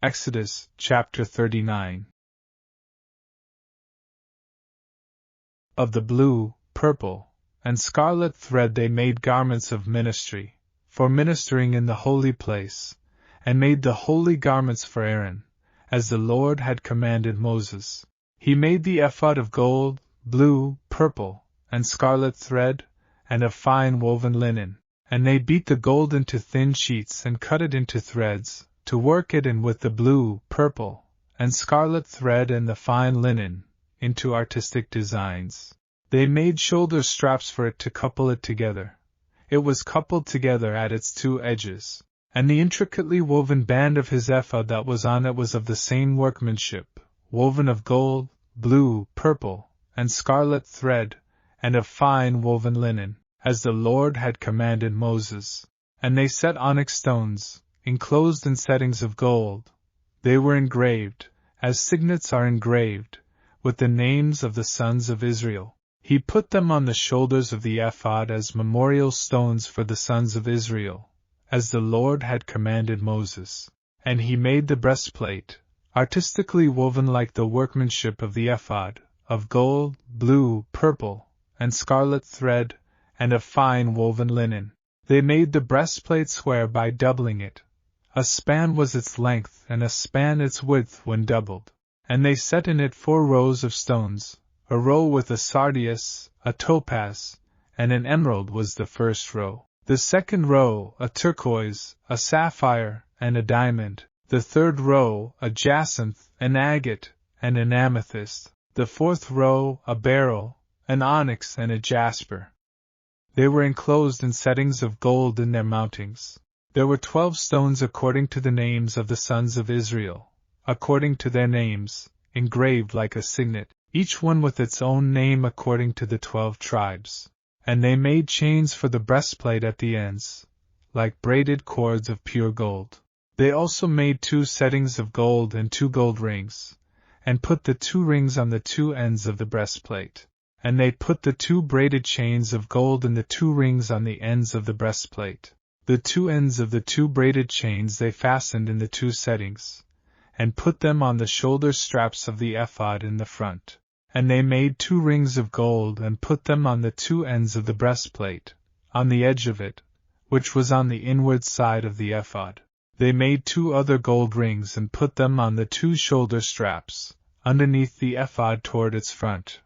Exodus chapter 39. Of the blue, purple, and scarlet thread they made garments of ministry, for ministering in the holy place, and made the holy garments for Aaron, as the Lord had commanded Moses. He made the ephod of gold, blue, purple, and scarlet thread, and of fine woven linen, and they beat the gold into thin sheets and cut it into threads, to work it in with the blue, purple, and scarlet thread and the fine linen, into artistic designs. They made shoulder straps for it to couple it together. It was coupled together at its two edges, and the intricately woven band of his ephod that was on it was of the same workmanship, woven of gold, blue, purple, and scarlet thread, and of fine woven linen, as the Lord had commanded Moses. And they set onyx stones, enclosed in settings of gold. They were engraved, as signets are engraved, with the names of the sons of Israel. He put them on the shoulders of the ephod as memorial stones for the sons of Israel, as the Lord had commanded Moses. And he made the breastplate, artistically woven like the workmanship of the ephod, of gold, blue, purple, and scarlet thread, and of fine woven linen. They made the breastplate square by doubling it. A span was its length and a span its width when doubled. And they set in it 4 rows of stones. A row with a sardius, a topaz, and an emerald was the first row. The second row, a turquoise, a sapphire, and a diamond. The third row, a jacinth, an agate, and an amethyst. The fourth row, a beryl, an onyx, and a jasper. They were enclosed in settings of gold in their mountings. There were 12 stones according to the names of the sons of Israel, according to their names, engraved like a signet, each one with its own name according to the 12 tribes. And they made chains for the breastplate at the ends, like braided cords of pure gold. They also made 2 settings of gold and 2 gold rings, and put the 2 rings on the 2 ends of the breastplate. And they put the 2 braided chains of gold and the 2 rings on the ends of the breastplate. The 2 ends of the 2 braided chains they fastened in the 2 settings, and put them on the shoulder straps of the ephod in the front. And they made 2 rings of gold and put them on the 2 ends of the breastplate, on the edge of it, which was on the inward side of the ephod. They made 2 other gold rings and put them on the 2 shoulder straps, underneath the ephod toward its front,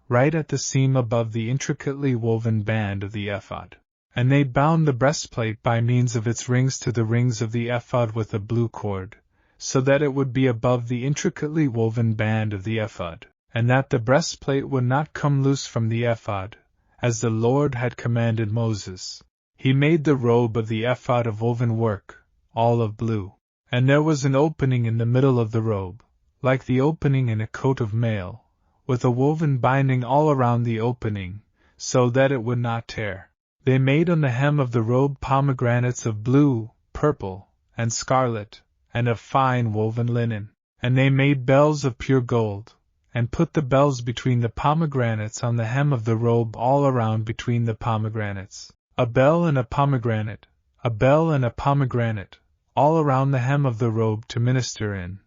right at the seam above the intricately woven band of the ephod. And they bound the breastplate by means of its rings to the rings of the ephod with a blue cord, so that it would be above the intricately woven band of the ephod, and that the breastplate would not come loose from the ephod, as the Lord had commanded Moses. He made the robe of the ephod of woven work, all of blue, and there was an opening in the middle of the robe, like the opening in a coat of mail, with a woven binding all around the opening, so that it would not tear. They made on the hem of the robe pomegranates of blue, purple, and scarlet, and of fine woven linen. And they made bells of pure gold, and put the bells between the pomegranates on the hem of the robe all around between the pomegranates. A bell and a pomegranate, a bell and a pomegranate, all around the hem of the robe to minister in,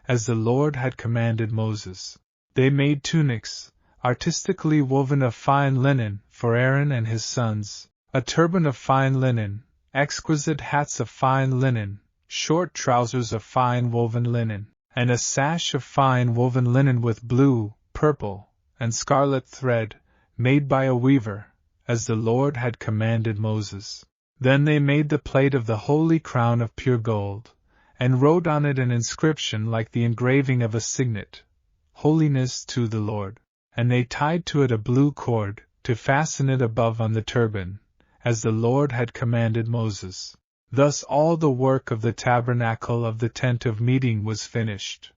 as the Lord had commanded Moses. They made tunics, artistically woven of fine linen, for Aaron and his sons, a turban of fine linen, exquisite hats of fine linen, short trousers of fine woven linen, and a sash of fine woven linen with blue, purple, and scarlet thread, made by a weaver, as the Lord had commanded Moses. Then they made the plate of the holy crown of pure gold, and wrote on it an inscription like the engraving of a signet, Holiness to the Lord. And they tied to it a blue cord, to fasten it above on the turban, as the Lord had commanded Moses. Thus all the work of the tabernacle of the tent of meeting was finished.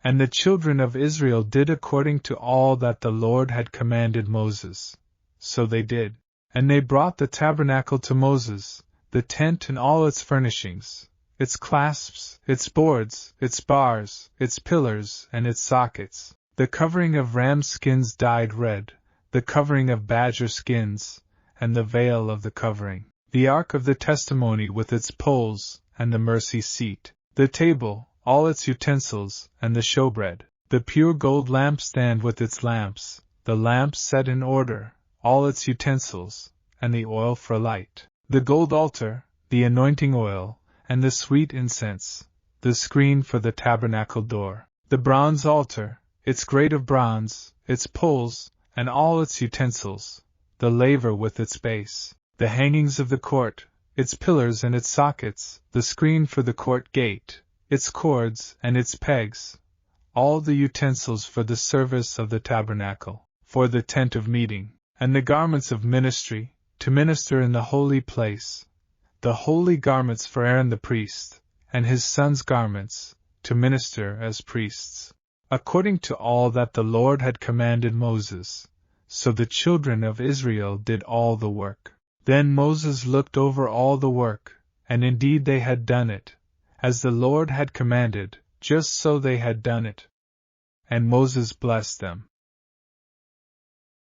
And the children of Israel did according to all that the Lord had commanded Moses. So they did. And they brought the tabernacle to Moses, the tent and all its furnishings, its clasps, its boards, its bars, its pillars, and its sockets, the covering of ram skins dyed red, the covering of badger skins, and the veil of the covering, the ark of the testimony with its poles, and the mercy seat, the table, all its utensils, and the showbread, the pure gold lampstand with its lamps, the lamps set in order, all its utensils, and the oil for light, the gold altar, the anointing oil, and the sweet incense, the screen for the tabernacle door, the bronze altar, its grate of bronze, its poles, and all its utensils, the laver with its base, the hangings of the court, its pillars and its sockets, the screen for the court gate, its cords and its pegs, all the utensils for the service of the tabernacle, for the tent of meeting, and the garments of ministry, to minister in the holy place, the holy garments for Aaron the priest, and his sons' garments, to minister as priests, according to all that the Lord had commanded Moses. So the children of Israel did all the work. Then Moses looked over all the work, and indeed they had done it, as the Lord had commanded, just so they had done it. And Moses blessed them.